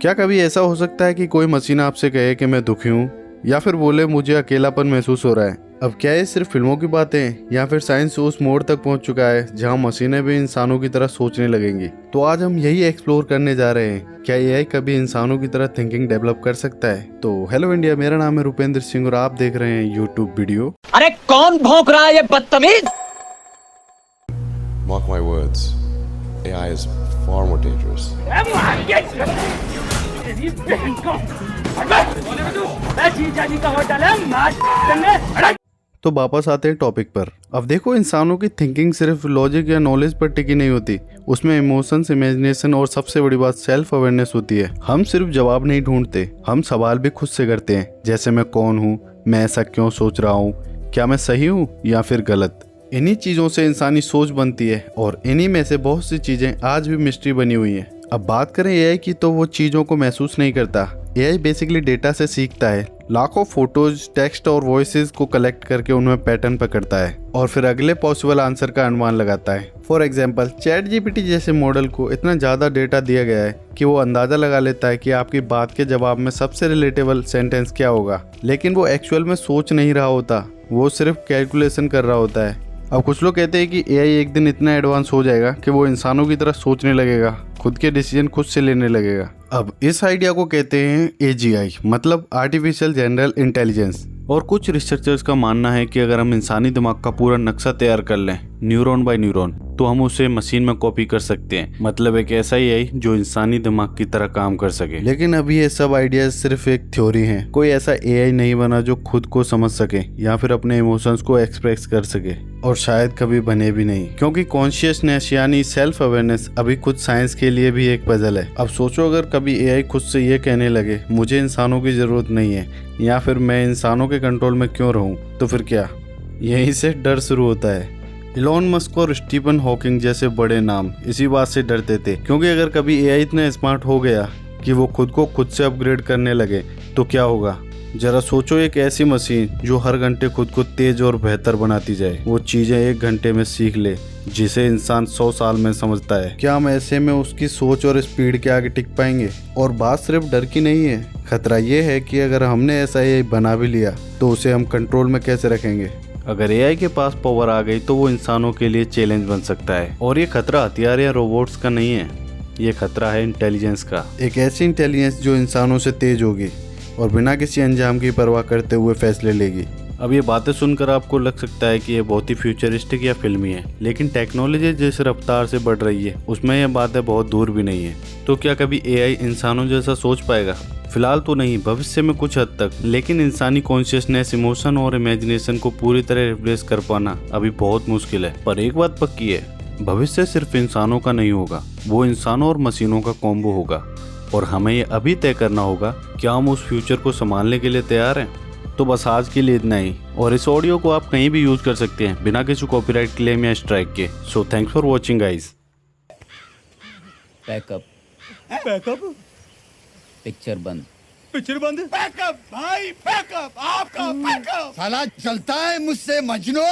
क्या कभी ऐसा हो सकता है कि कोई मशीन आपसे कहे कि मैं दुखी हूँ, या फिर बोले मुझे अकेलापन महसूस हो रहा है? अब क्या ये सिर्फ फिल्मों की बातें हैं, या फिर साइंस उस मोड़ तक पहुंच चुका है जहां मशीनें भी इंसानों की तरह सोचने लगेंगी? तो आज हम यही एक्सप्लोर करने जा रहे हैं, क्या एआई कभी इंसानों की तरह थिंकिंग डेवलप कर सकता है? तो हेलो इंडिया, मेरा नाम है रुपेंद्र सिंह और आप देख रहे हैं यूट्यूब वीडियो। अरे कौन भौंक रहा है ये बदतमीज? Mark my words, AI is far more dangerous. तो वापस आते हैं टॉपिक पर। अब देखो, इंसानों की थिंकिंग सिर्फ लॉजिक या नॉलेज पर टिकी नहीं होती, उसमें इमोशंस, इमेजिनेशन और सबसे बड़ी बात सेल्फ अवेयरनेस होती है। हम सिर्फ जवाब नहीं ढूंढते, हम सवाल भी खुद से करते हैं, जैसे मैं कौन हूँ, मैं ऐसा क्यों सोच रहा हूँ, क्या मैं सही हूँ या फिर गलत। इन्हीं चीज़ों से इंसानी सोच बनती है और इन्हीं में से बहुत सी चीज़ें आज भी मिस्ट्री बनी हुई हैं। अब बात करें एआई की, तो वो चीज़ों को महसूस नहीं करता। एआई बेसिकली डेटा से सीखता है, लाखों फोटोज, टेक्स्ट और वॉइसेस को कलेक्ट करके उनमें पैटर्न पकड़ता है और फिर अगले पॉसिबल आंसर का अनुमान लगाता है। फॉर एग्जाम्पल, चैट जीपीटी जैसे मॉडल को इतना ज़्यादा डेटा दिया गया है कि वो अंदाज़ा लगा लेता है कि आपकी बात के जवाब में सबसे रिलेटेबल सेंटेंस क्या होगा, लेकिन वो एक्चुअल में सोच नहीं रहा होता, वो सिर्फ कैलकुलेशन कर रहा होता है। अब कुछ लोग कहते हैं कि एआई एक दिन इतना एडवांस हो जाएगा कि वो इंसानों की तरह सोचने लगेगा, खुद के डिसीजन खुद से लेने लगेगा। अब इस आइडिया को कहते हैं एजीआई, मतलब आर्टिफिशियल जनरल इंटेलिजेंस। और कुछ रिसर्चर्स का मानना है कि अगर हम इंसानी दिमाग का पूरा नक्शा तैयार कर लें, न्यूरॉन बाय न्यूरॉन, तो हम उसे मशीन में कॉपी कर सकते हैं। मतलब एक ऐसा एआई जो इंसानी दिमाग की तरह काम कर सके। लेकिन अभी ये सब आइडियाज सिर्फ एक थ्योरी हैं। कोई ऐसा एआई नहीं बना जो खुद को समझ सके या फिर अपने इमोशंस को एक्सप्रेस कर सके, और शायद कभी बने भी नहीं, क्योंकि कॉन्शियसनेस यानी सेल्फ अवेयरनेस अभी खुद साइंस के लिए भी एक पजल है। अब सोचो, अगर कभी एआई खुद से ये कहने लगे मुझे इंसानों की जरूरत नहीं है, या फिर मैं इंसानों के कंट्रोल में क्यों रहूं, तो फिर क्या? यहीं से डर शुरू होता है। इलॉन मस्क और स्टीफन हॉकिंग जैसे बड़े नाम इसी बात से डरते थे, क्योंकि अगर कभी एआई इतना स्मार्ट हो गया कि वो खुद को खुद से अपग्रेड करने लगे तो क्या होगा? जरा सोचो, एक ऐसी मशीन जो हर घंटे खुद को तेज और बेहतर बनाती जाए, वो चीजें एक घंटे में सीख ले जिसे इंसान 100 साल में समझता है। क्या हम ऐसे में उसकी सोच और स्पीड के आगे टिक पाएंगे? और बात सिर्फ डर की नहीं है, खतरा ये है कि अगर हमने ऐसा एआई बना भी लिया तो उसे हम कंट्रोल में कैसे रखेंगे? अगर एआई के पास पावर आ गई तो वो इंसानों के लिए चैलेंज बन सकता है। और ये खतरा हथियार या रोबोट्स का नहीं है, ये खतरा है इंटेलिजेंस का। एक ऐसी इंटेलिजेंस जो इंसानों से तेज होगी और बिना किसी अंजाम की परवाह करते हुए फैसले लेगी। अब ये बातें सुनकर आपको लग सकता है कि ये बहुत ही फ्यूचरिस्टिक या फिल्मी है, लेकिन टेक्नोलॉजी जिस रफ्तार से बढ़ रही है उसमें ये बातें बहुत दूर भी नहीं है। तो क्या कभी एआई इंसानों जैसा सोच पाएगा? फिलहाल तो नहीं, भविष्य में कुछ हद तक, लेकिन इंसानी कॉन्शियसनेस, इमोशन और इमेजिनेशन को पूरी तरह रिप्लेस कर पाना अभी बहुत मुश्किल है। पर एक बात पक्की है, भविष्य सिर्फ इंसानों का नहीं होगा, वो इंसानों और मशीनों का कॉम्बो होगा। और हमें ये अभी तय करना होगा क्या हम उस फ्यूचर को संभालने के लिए तैयार हैं। तो बस आज के लिए इतना ही, और इस ऑडियो को आप कहीं भी यूज कर सकते हैं बिना किसी कॉपीराइट क्लेम या स्ट्राइक के। So thanks for watching guys. Backup backup picture बंद। पिक्चर बंद। बैकअप भाई, बैकअप, आपका बैकअप। साला चलता है मुझसे मजनू।